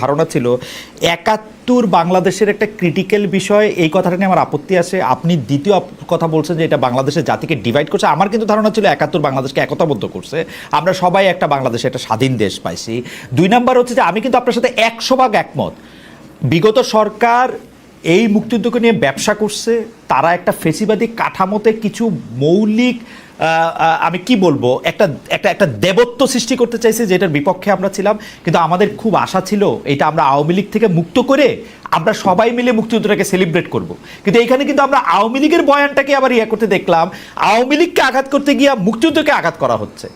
ধারণা ছিল ৭১ বাংলাদেশের একটা ক্রিটিক্যাল বিষয়, এই কথাটা নিয়ে আমার আপত্তি আছে। আপনি দ্বিতীয় কথা বলছেন যে এটা বাংলাদেশের জাতিকে ডিভাইড করছে। আমার কিন্তু ধারণা ছিল ৭১ বাংলাদেশকে একতাবদ্ধ করছে, আমরা সবাই একটা বাংলাদেশে একটা স্বাধীন দেশ পাইছি। ২ নাম্বার হচ্ছে যে আমি কিন্তু আপনার সাথে ১০০% একমত, বিগত সরকার এই মুক্তিযুদ্ধকে নিয়ে ব্যবসা করছে, তারা একটা ফেসিবাদী কাঠামোতে কিছু মৌলিক আমি কি বলবো একটা একটা একটা দেবত্ব সৃষ্টি করতে চাইছে, যেটার বিপক্ষে আমরা ছিলাম। কিন্তু আমাদের খুব আশা ছিল এটা আমরা আওয়ামী লীগ থেকে মুক্ত করে আমরা সবাই মিলে মুক্তিযুদ্ধটাকে সেলিব্রেট করব। কিন্তু এখানে কিন্তু আমরা আওয়ামী লীগের বয়ানটাকে আবার করতে দেখলাম, আওয়ামী লীগকে আঘাত করতে গিয়ে মুক্তিযুদ্ধকে আঘাত করা হচ্ছে।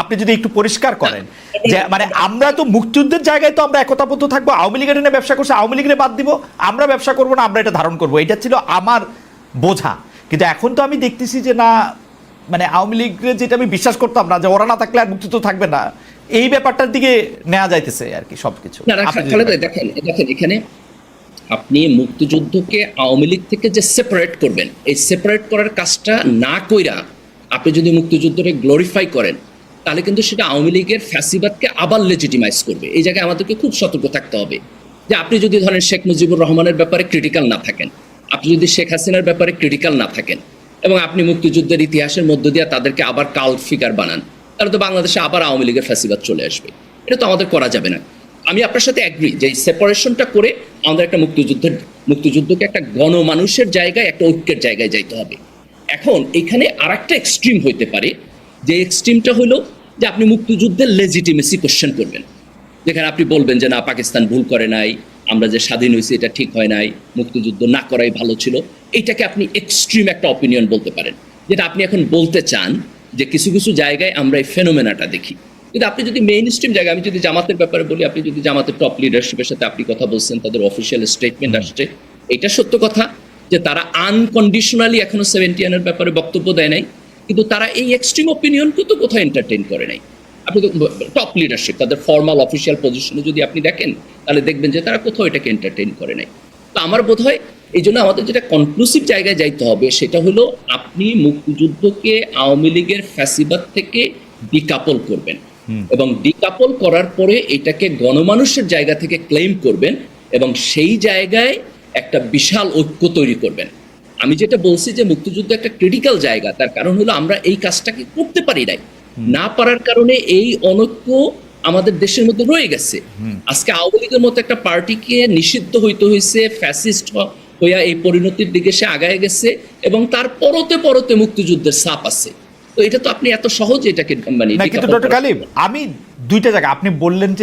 আপনি যদি একটু পরিষ্কার করেন যে মানে আমরা তো মুক্তিযুদ্ধের জায়গায় তো আমরা একতাবদ্ধ থাকবো, আওয়ামী লীগের এনে ব্যবসা করছে, আওয়ামী লীগের বাদ দিব, আমরা ব্যবসা করবো না, আমরা এটা ধারণ করবো, এটা ছিল আমার বোঝা। কিন্তু এখন তো আমি দেখতেছি যে না, মানে আওয়ামী লীগের যেটা আমি বিশ্বাস করতাম না যে ওরা না থাকলে আর মুক্তিযুদ্ধ থাকবে না, এই ব্যাপারটার দিকে নেওয়া যাইতেছে আর কি সবকিছু। দেখেন এখানে আপনি মুক্তিযুদ্ধকে আওয়ামী লীগ থেকে যে সেপারেট করবেন, এই সেপারেট করার কাজটা না কইরা আপনি যদি মুক্তিযুদ্ধকে গ্লোরিফাই করেন, তাহলে কিন্তু সেটা আওয়ামী লীগের ফ্যাসিবাদকে আবার লেজিটিমাইজ করবে। এই জায়গায় আমাদেরকে খুব সতর্ক থাকতে হবে যে আপনি যদি ধরেন শেখ মুজিবুর রহমানের ব্যাপারে ক্রিটিক্যাল না থাকেন, আপনি যদি শেখ হাসিনার ব্যাপারে ক্রিটিক্যাল না থাকেন, এবং আপনি মুক্তিযুদ্ধের ইতিহাসের মধ্য দিয়ে তাদেরকে আবার কাল্ট ফিগার বানান, তাহলে তো বাংলাদেশে আবার আওয়ামী লীগের ফ্যাসিবাদ চলে আসবে। এটা তো আমাদের করা যাবে না। আমি আপনার সাথে অ্যাগ্রি যে এই সেপারেশনটা করে আমাদের একটা মুক্তিযুদ্ধকে একটা গণমানুষের জায়গায়, একটা ঐক্যের জায়গায় যাইতে হবে। এখন এখানে আর একটা এক্সট্রিম হইতে পারে, যে এক্সট্রিমটা হলো যে আপনি মুক্তিযুদ্ধের লেজিটিমেসি কোশ্চেন করবেন, যেখানে আপনি বলবেন যে না, পাকিস্তান ভুল করে নাই, আমরা যে স্বাধীন হয়েছি এটা ঠিক হয় নাই, মুক্তিযুদ্ধ না করাই ভালো ছিল। এইটাকে আপনি এক্সট্রিম একটা অপিনিয়ন বলতে পারেন, যেটা আপনি এখন বলতে চান যে কিছু কিছু জায়গায় আমরা এই ফেনোমেনাটা দেখি। কিন্তু আপনি যদি মেইন স্ট্রিম জায়গায়, আমি যদি জামাতের ব্যাপারে বলি, আপনি যদি জামাতের টপ লিডারশিপের সাথে আপনি কথা বলছেন, তাদের অফিসিয়াল স্টেটমেন্ট আসছে, এটা সত্য কথা যে তারা আনকন্ডিশনালি এখনো 71 ব্যাপারে বক্তব্য দেয় নাই, কিন্তু তারা এই এক্সট্রিম অপিনিয়নকে তো কোথাও এন্টারটেইন করে নাই। আপনি তো টপ লিডারশিপ, তাদের ফর্মাল অফিসিয়াল পজিশনে যদি আপনি দেখেন, তাহলে দেখবেন যে তারা কোথাও এটাকে এন্টারটেইন করে নাই। তো আমার বোধ হয় এই জন্য আমাদের যেটা কনক্লুসিভ জায়গায় যাইতে হবে, সেটা হলো আপনি মুক্তিযুদ্ধকে আওয়ামী লীগের ফ্যাসিবাদ থেকে ডিকাপল করবেন, এবং ডিকাপল করার পরে এটাকে গণমানুষের জায়গা থেকে ক্লেম করবেন, এবং সেই জায়গায় একটা বিশাল ঐক্য তৈরি করবেন। আমি যেটা বলছি যে মুক্তিযুদ্ধ একটা ক্রিটিক্যাল জায়গা, তার কারণ হলো আমরা এই কাজটাকে করতে পারি নাই, না পারার কারণে এই অনৈক্য আমাদের দেশের মধ্যে রয়ে গেছে। আজকে আওয়ামী লীগের মতো একটা পার্টিকে নিষিদ্ধ হইতে হয়েছে, ফ্যাসিস্ট হইয়া এই পরিণতির দিকে সে আগায় গেছে, এবং তার পরতে পরতে মুক্তিযুদ্ধের ছাপ আছে। তো এটা তো আপনি এত সহজে এটাকে মানে, কিন্তু ডক্টর গালিব, আমি দুইটা জায়গা আপনি বললেন যে